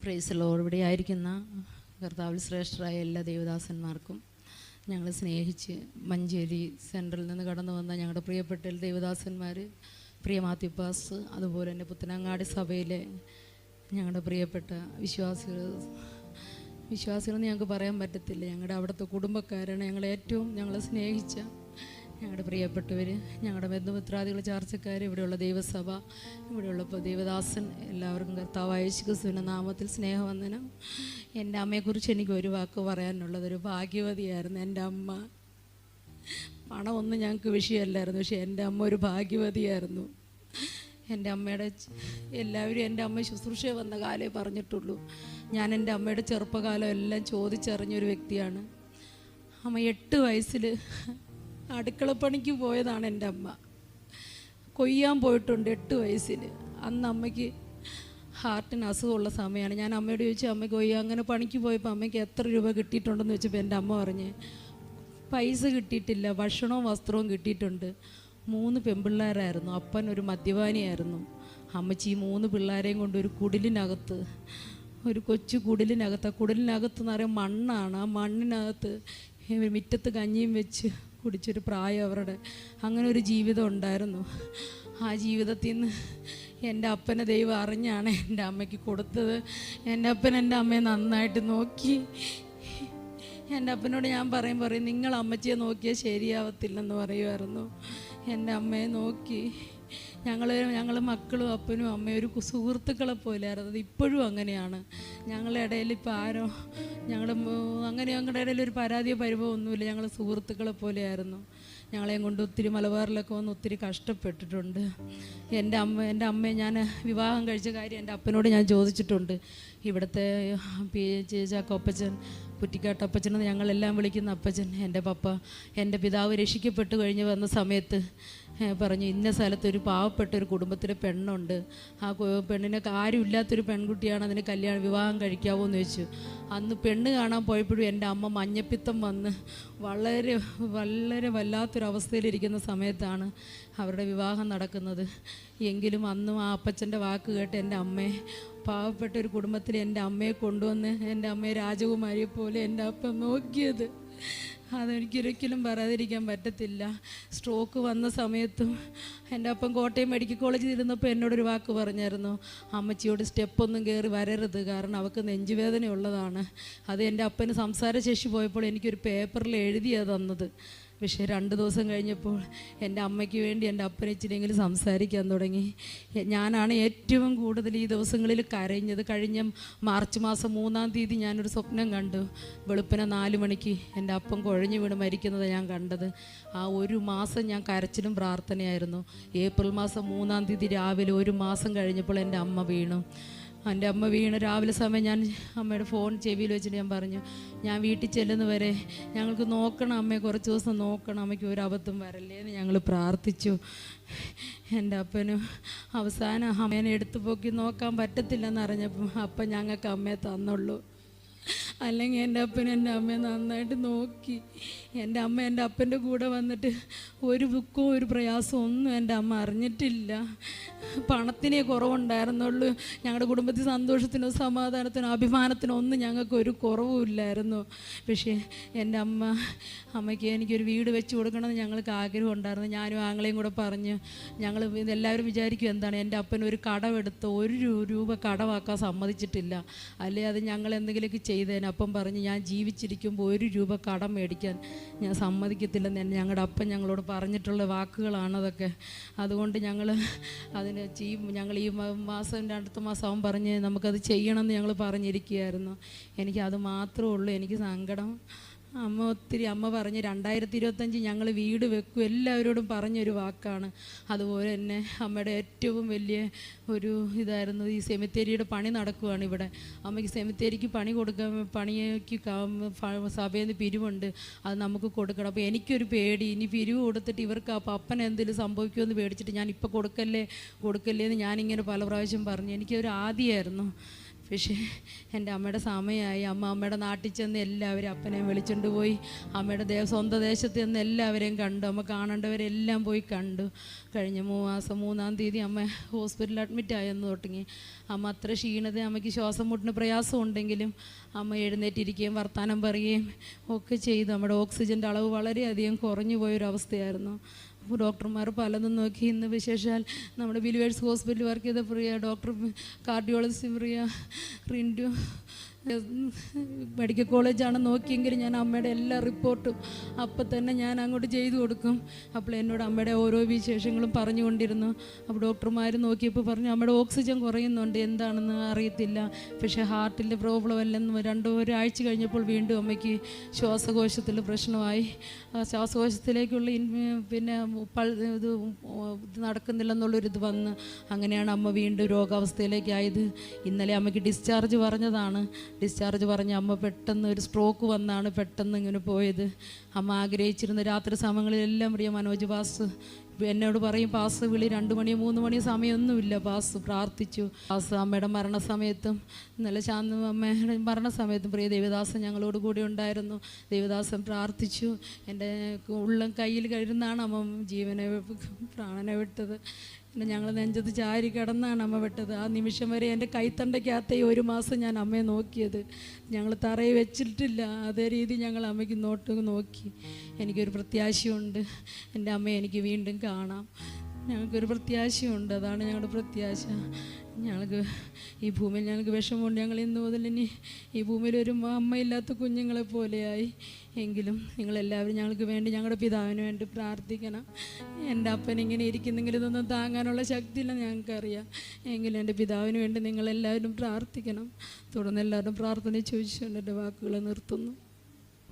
Praise Lord. ഇവിടെ ആയിരിക്കുന്ന കർത്താവിൽ ശ്രേഷ്ഠരായ എല്ലാ ദേവദാസന്മാർക്കും ഞങ്ങളെ സ്നേഹിച്ച് മഞ്ചേരി സെൻട്രലിൽ നിന്ന് കടന്നു വന്ന ഞങ്ങളുടെ പ്രിയപ്പെട്ട ദേവദാസന്മാർ, പ്രിയ മാത്യു പാസ്, അതുപോലെ തന്നെ പുത്തനങ്ങാടി സഭയിലെ ഞങ്ങളുടെ പ്രിയപ്പെട്ട വിശ്വാസികളെന്ന് ഞങ്ങൾക്ക് പറയാൻ പറ്റത്തില്ല. ഞങ്ങളുടെ അവിടുത്തെ കുടുംബക്കാരാണ്. ഞങ്ങളെ സ്നേഹിച്ച ഞങ്ങളുടെ പ്രിയപ്പെട്ടവർ, ഞങ്ങളുടെ ബന്ധുമിത്രാദികൾ, ചാർച്ചക്കാർ, ഇവിടെയുള്ള ദൈവസഭ, ഇവിടെയുള്ള ദേവദാസൻ, എല്ലാവർക്കും കർത്താവായ യേശുക്രിസ്തുവിന്റെ നാമത്തിൽ സ്നേഹവന്ദനം. എൻ്റെ അമ്മയെക്കുറിച്ച് എനിക്ക് ഒരു വാക്ക് പറയാനുള്ളത്, ഒരു ഭാഗ്യവതിയായിരുന്നു എൻ്റെ അമ്മ. പണമൊന്നും ഞങ്ങൾക്ക് വിഷയമല്ലായിരുന്നു, പക്ഷേ എൻ്റെ അമ്മ ഒരു ഭാഗ്യവതിയായിരുന്നു. എൻ്റെ അമ്മയുടെ എല്ലാവരും എൻ്റെ അമ്മ ശുശ്രൂഷ വന്ന കാലേ പറഞ്ഞിട്ടുള്ളൂ. ഞാൻ എൻ്റെ അമ്മയുടെ ചെറുപ്പകാലം എല്ലാം ചോദിച്ചറിഞ്ഞൊരു വ്യക്തിയാണ്. അമ്മ 8 വയസ്സിൽ അടുക്കളപ്പണിക്ക് പോയതാണ് എൻ്റെ അമ്മ. കൊയ്യാൻ പോയിട്ടുണ്ട് 8 വയസ്സിൽ. അന്ന് അമ്മയ്ക്ക് ഹാർട്ടിന് അസുഖമുള്ള സമയമാണ്. ഞാൻ അമ്മയോട് ചോദിച്ചു, അമ്മയ്ക്ക് അങ്ങനെ പണിക്ക് പോയപ്പോൾ അമ്മയ്ക്ക് എത്ര രൂപ കിട്ടിയിട്ടുണ്ടെന്ന് വെച്ചപ്പോൾ എൻ്റെ അമ്മ പറഞ്ഞ്, പൈസ കിട്ടിയിട്ടില്ല, ഭക്ഷണവും വസ്ത്രവും കിട്ടിയിട്ടുണ്ട്. 3 പെൺപിള്ളേരായിരുന്നു. അപ്പൻ ഒരു മദ്യപാനിയായിരുന്നു. അമ്മച്ചി 3 പിള്ളേരെയും കൊണ്ട് ഒരു കുടിലിനകത്ത്, ഒരു കൊച്ചു കുടിലിനകത്ത്, ആ കുടിലിനകത്ത് എന്ന് പറയുമ്പോൾ മണ്ണാണ്. ആ മണ്ണിനകത്ത് മുറ്റത്ത് കഞ്ഞിയും വെച്ച് കുടിച്ചൊരു പ്രായം അവരുടെ. അങ്ങനെ ഒരു ജീവിതം ഉണ്ടായിരുന്നു. ആ ജീവിതത്തിൽ നിന്ന് എൻ്റെ അപ്പനെ ദൈവം അറിഞ്ഞാണ് എൻ്റെ അമ്മയ്ക്ക് കൊടുത്തത്. എൻ്റെ അപ്പൻ എൻ്റെ അമ്മയെ നന്നായിട്ട് നോക്കി. എൻ്റെ അപ്പനോട് ഞാൻ പറയും നിങ്ങൾ അമ്മച്ചിയെ നോക്കിയാൽ ശരിയാവത്തില്ലെന്ന് പറയുമായിരുന്നു. എൻ്റെ അമ്മയെ നോക്കി ഞങ്ങൾ മക്കളും അപ്പനും അമ്മയും ഒരു സുഹൃത്തുക്കളെ പോലെയായിരുന്നു. അത് ഇപ്പോഴും അങ്ങനെയാണ്. ഞങ്ങളുടെ ഇടയിൽ ഇപ്പോൾ ആരോ ഞങ്ങളുടെ ഇടയിൽ ഒരു പരാതിയോ പരിഭവം ഒന്നുമില്ല. ഞങ്ങൾ സുഹൃത്തുക്കളെ പോലെയായിരുന്നു. ഞങ്ങളെയും കൊണ്ട് ഒത്തിരി മലബാറിലൊക്കെ വന്ന് ഒത്തിരി കഷ്ടപ്പെട്ടിട്ടുണ്ട്. എൻ്റെ അമ്മയെ ഞാൻ വിവാഹം കഴിച്ച കാര്യം എൻ്റെ അപ്പനോട് ഞാൻ ചോദിച്ചിട്ടുണ്ട്. ഇവിടുത്തെ ചാക്കോപ്പച്ചൻ, പുറ്റിക്കാട്ടപ്പച്ചൻ എന്ന് ഞങ്ങളെല്ലാം വിളിക്കുന്ന അപ്പച്ചൻ, എൻ്റെ പിതാവ് രക്ഷിക്കപ്പെട്ട് കഴിഞ്ഞ് വന്ന സമയത്ത് പറഞ്ഞു, ഇന്ന സ്ഥലത്ത് ഒരു പാവപ്പെട്ട ഒരു കുടുംബത്തിലെ പെണ്ണുണ്ട്. ആ പെണ്ണിനെ ആരും ഇല്ലാത്തൊരു പെൺകുട്ടിയാണ്, അതിന് വിവാഹം കഴിക്കാവോ എന്ന് ചോദിച്ചു. അന്ന് പെണ്ണ് കാണാൻ പോയപ്പോഴും എൻ്റെ അമ്മ മഞ്ഞപ്പിത്തം വന്ന് വളരെ വളരെ വല്ലാത്തൊരവസ്ഥയിലിരിക്കുന്ന സമയത്താണ് അവരുടെ വിവാഹം നടക്കുന്നത്. എങ്കിലും അന്നും ആ അപ്പച്ചൻ്റെ വാക്ക് കേട്ട് എൻ്റെ അമ്മയെ, പാവപ്പെട്ട ഒരു കുടുംബത്തിൽ എൻ്റെ അമ്മയെ കൊണ്ടുവന്ന് എൻ്റെ അമ്മയെ രാജകുമാരിയെ പോലെ എൻ്റെ അപ്പൻ നോക്കിയത് അതെനിക്കൊരിക്കലും പറയാതിരിക്കാൻ പറ്റത്തില്ല. സ്ട്രോക്ക് വന്ന സമയത്തും എൻ്റെ അപ്പം കോട്ടയം മെഡിക്കൽ കോളേജിൽ ഇരുന്നപ്പോൾ എന്നോടൊരു വാക്ക് പറഞ്ഞായിരുന്നു, അമ്മച്ചിയോട് സ്റ്റെപ്പൊന്നും കയറി വരരുത്, കാരണം അവൾക്ക് നെഞ്ചുവേദന ഉള്ളതാണ്. അത് എൻ്റെ അപ്പന് സംസാരശേഷി പോയപ്പോൾ എനിക്കൊരു പേപ്പറിൽ എഴുതിയാണ് തന്നത്. പക്ഷേ 2 ദിവസം കഴിഞ്ഞപ്പോൾ എൻ്റെ അമ്മയ്ക്ക് വേണ്ടി എൻ്റെ അപ്പനെ ഇച്ചിരിയെങ്കിലും സംസാരിക്കാൻ തുടങ്ങി. ഞാനാണ് ഏറ്റവും കൂടുതൽ ഈ ദിവസങ്ങളിൽ കരഞ്ഞത്. കഴിഞ്ഞ മാർച്ച് മാസം 3-ാം തീയതി ഞാനൊരു സ്വപ്നം കണ്ടു. വെളുപ്പിനെ 4 മണിക്ക് എൻ്റെ അപ്പം കുഴഞ്ഞു വീണ് മരിക്കുന്നത് ഞാൻ കണ്ടത്. ആ 1 മാസം ഞാൻ കരച്ചിലും പ്രാർത്ഥനയായിരുന്നു. ഏപ്രിൽ മാസം 3-ാം തീയതി രാവിലെ 1 മാസം കഴിഞ്ഞപ്പോൾ എൻ്റെ അമ്മ വീണു. എൻ്റെ അമ്മ വീണ് രാവിലെ സമയം ഞാൻ അമ്മയുടെ ഫോൺ ചെവിയിൽ വെച്ചിട്ട് ഞാൻ പറഞ്ഞു, ഞാൻ വീട്ടിൽ ചെല്ലുന്നവരെ ഞങ്ങൾക്ക് നോക്കണം അമ്മയെ, കുറച്ച് ദിവസം നോക്കണം, അമ്മയ്ക്ക് ഒരു അബദ്ധം വരല്ലേ എന്ന് ഞങ്ങൾ പ്രാർത്ഥിച്ചു. എൻ്റെ അപ്പന് അവസാനം അമ്മേനെ എടുത്തു പോക്കി നോക്കാൻ പറ്റത്തില്ലെന്ന് അറിഞ്ഞപ്പം അപ്പം ഞങ്ങൾക്ക് അമ്മയെ തന്നുള്ളൂ. അല്ലെങ്കിൽ എൻ്റെ അപ്പനും എൻ്റെ അമ്മയെ നന്നായിട്ട് നോക്കി. എൻ്റെ അമ്മ എൻ്റെ അപ്പൻ്റെ കൂടെ വന്നിട്ട് ഒരു ദുഃഖവും ഒരു പ്രയാസവും ഒന്നും എൻ്റെ അമ്മ അറിഞ്ഞിട്ടില്ല. പണത്തിനേ കുറവുണ്ടായിരുന്നുള്ളൂ. ഞങ്ങളുടെ കുടുംബത്തിൽ സന്തോഷത്തിനോ സമാധാനത്തിനോ അഭിമാനത്തിനോ ഒന്നും ഞങ്ങൾക്കൊരു കുറവുമില്ലായിരുന്നു. പക്ഷേ എൻ്റെ അമ്മയ്ക്ക് എനിക്കൊരു വീട് വെച്ച് കൊടുക്കണമെന്ന് ഞങ്ങൾക്ക് ആഗ്രഹം ഉണ്ടായിരുന്നു. ഞാനും ആങ്ങളെയും കൂടെ പറഞ്ഞ് ഞങ്ങൾ എല്ലാവരും വിചാരിക്കും എന്താണ്, എൻ്റെ അപ്പൻ ഒരു കടമെടുത്ത് 1 രൂപ കടമാക്കാൻ സമ്മതിച്ചിട്ടില്ല, അല്ലേ അത് ഞങ്ങൾ എന്തെങ്കിലുമൊക്കെ ചെയ്തേനെ. അപ്പം പറഞ്ഞ്, ഞാൻ ജീവിച്ചിരിക്കുമ്പോൾ 1 രൂപ കടം മേടിക്കാൻ ഞാൻ സമ്മതിക്കത്തില്ലെന്ന് ഞങ്ങളുടെ അപ്പൻ ഞങ്ങളോട് പറഞ്ഞിട്ടുള്ള വാക്കുകളാണതൊക്കെ. അതുകൊണ്ട് ഞങ്ങൾ ഈ മാസം അടുത്ത മാസം പറഞ്ഞ് നമുക്കത് ചെയ്യണമെന്ന് ഞങ്ങൾ പറഞ്ഞിരിക്കുകയായിരുന്നു. എനിക്കത് മാത്രമേ ഉള്ളൂ എനിക്ക് സങ്കടം. അമ്മ പറഞ്ഞ് 2025 ഞങ്ങൾ വീട് വെക്കും, എല്ലാവരോടും പറഞ്ഞൊരു വാക്കാണ്. അതുപോലെ തന്നെ അമ്മയുടെ ഏറ്റവും വലിയ ഒരു ഇതായിരുന്നു, ഈ സെമിത്തേരിയുടെ പണി നടക്കുകയാണ് ഇവിടെ. അമ്മയ്ക്ക് സെമിത്തേരിക്ക് പണിക്ക് സഭയിൽ നിന്ന് പിരിവുണ്ട്, അത് നമുക്ക് കൊടുക്കണം. അപ്പോൾ എനിക്കൊരു പേടി, ഇനി പിരിവ് കൊടുത്തിട്ട് ഇവർക്ക് അപ്പൻ എന്തെങ്കിലും സംഭവിക്കുമെന്ന് പേടിച്ചിട്ട് ഞാൻ ഇപ്പോൾ കൊടുക്കല്ലേ എന്ന് ഞാനിങ്ങനെ പല പ്രാവശ്യം പറഞ്ഞു. എനിക്കൊരു ആദിയായിരുന്നു. പക്ഷേ എൻ്റെ അമ്മയുടെ സമയമായി. അമ്മയുടെ നാട്ടിൽ ചെന്ന് എല്ലാവരും അപ്പനെയും വിളിച്ചുകൊണ്ട് പോയി. അമ്മയുടെ സ്വന്തം ദേശത്ത് നിന്ന് എല്ലാവരെയും കണ്ടു. അമ്മ കാണേണ്ടവരെല്ലാം പോയി കണ്ടു. കഴിഞ്ഞ മാസം 3-ാം തീയതി അമ്മ ഹോസ്പിറ്റലിൽ അഡ്മിറ്റായെന്ന് തുടങ്ങി. അമ്മ അത്ര ക്ഷീണത, അമ്മയ്ക്ക് ശ്വാസം മുട്ടിന് പ്രയാസം ഉണ്ടെങ്കിലും അമ്മ എഴുന്നേറ്റിരിക്കുകയും വർത്തമാനം പറയുകയും ഒക്കെ ചെയ്തു. നമ്മുടെ ഓക്സിജൻ്റെ അളവ് വളരെയധികം കുറഞ്ഞു പോയൊരവസ്ഥയായിരുന്നു. ഡോക്ടർമാർ പലതും നോക്കി. ഇന്ന് വിശേഷാൽ നമ്മുടെ ബിലിവേഴ്സ് ഹോസ്പിറ്റലിൽ വർക്ക് ചെയ്ത പ്രിയ ഡോക്ടർ, കാർഡിയോളജിസ്റ്റ് പ്രിയ റിൻഡു മെഡിക്കൽ കോളേജാണ് നോക്കിയെങ്കിൽ ഞാൻ അമ്മയുടെ എല്ലാ റിപ്പോർട്ടും അപ്പം തന്നെ ഞാൻ അങ്ങോട്ട് ചെയ്തു കൊടുക്കും. അപ്പോൾ എന്നോട് അമ്മയുടെ ഓരോ വിശേഷങ്ങളും പറഞ്ഞുകൊണ്ടിരുന്നു. അപ്പോൾ ഡോക്ടർമാർ നോക്കിയപ്പോൾ പറഞ്ഞു അമ്മയുടെ ഓക്സിജൻ കുറയുന്നുണ്ട്, എന്താണെന്ന് അറിയത്തില്ല, പക്ഷേ ഹാർട്ടിൻ്റെ പ്രോബ്ലം അല്ലെന്ന്. ഒരാഴ്ച കഴിഞ്ഞപ്പോൾ വീണ്ടും അമ്മയ്ക്ക് ശ്വാസകോശത്തിൽ പ്രശ്നമായി. ശ്വാസകോശത്തിലേക്കുള്ള പിന്നെ ഇത് നടക്കുന്നില്ലെന്നുള്ളൊരിത് വന്ന് അങ്ങനെയാണ് അമ്മ വീണ്ടും രോഗാവസ്ഥയിലേക്കായത്. ഇന്നലെ അമ്മയ്ക്ക് ഡിസ്ചാർജ് പറഞ്ഞതാണ്. ഡിസ്ചാർജ് പറഞ്ഞ് അമ്മ പെട്ടെന്ന് ഒരു സ്ട്രോക്ക് വന്നാണ് പെട്ടെന്ന് ഇങ്ങനെ പോയത്. അമ്മ ആഗ്രഹിച്ചിരുന്ന രാത്രി സമയങ്ങളിലെല്ലാം പ്രിയ മനോജ് പാസ് എന്നോട് പറയും, പാസ് വിളി 2 മണി 3 മണി സമയമൊന്നുമില്ല, പാസ് പ്രാർത്ഥിച്ചു. പാസ് അമ്മയുടെ മരണസമയത്തും ഇന്നലെ അമ്മയുടെ മരണസമയത്തും പ്രിയ ദേവദാസൻ ഞങ്ങളോട് കൂടി ഉണ്ടായിരുന്നു. ദേവദാസൻ പ്രാർത്ഥിച്ചു. എൻ്റെ ഉള്ളം കയ്യിൽ കരുന്നാണ് അമ്മ പ്രാണനെ വിട്ടത്. പിന്നെ ഞങ്ങൾ നെഞ്ചത്ത് ചാരി കിടന്നാണ് അമ്മ വിട്ടത്. ആ നിമിഷം വരെ എൻ്റെ കൈത്തണ്ടയ്ക്കകത്തെ 1 മാസം ഞാൻ അമ്മയെ നോക്കിയത്. ഞങ്ങൾ തറയിൽ വെച്ചിട്ടില്ല, അതേ രീതി ഞങ്ങൾ അമ്മയ്ക്ക് നോക്കി. എനിക്കൊരു പ്രത്യാശയുണ്ട്, എൻ്റെ അമ്മയെ എനിക്ക് വീണ്ടും കാണാം. ഞങ്ങൾക്കൊരു പ്രത്യാശയുണ്ട്, അതാണ് ഞങ്ങളുടെ പ്രത്യാശ. ഞങ്ങൾക്ക് ഈ ഭൂമിയിൽ ഞങ്ങൾക്ക് വിഷമമുണ്ട്. ഞങ്ങൾ ഇന്ന് മുതൽ ഇനി ഈ ഭൂമിയിൽ ഒരു അമ്മയില്ലാത്ത കുഞ്ഞുങ്ങളെ പോലെയായി. എങ്കിലും നിങ്ങളെല്ലാവരും ഞങ്ങൾക്ക് വേണ്ടി, ഞങ്ങളുടെ പിതാവിന് വേണ്ടി പ്രാർത്ഥിക്കണം. എൻ്റെ അപ്പൻ ഇങ്ങനെ ഇരിക്കുന്നെങ്കിൽ ഇതൊന്നും താങ്ങാനുള്ള ശക്തിയില്ല ഞങ്ങൾക്കറിയാം. എങ്കിലും എൻ്റെ പിതാവിന് വേണ്ടി നിങ്ങളെല്ലാവരും പ്രാർത്ഥിക്കണം. തുടർന്ന് എല്ലാവരും പ്രാർത്ഥന ചോദിച്ചുകൊണ്ട് എൻ്റെ വാക്കുകൾ നിർത്തുന്നു.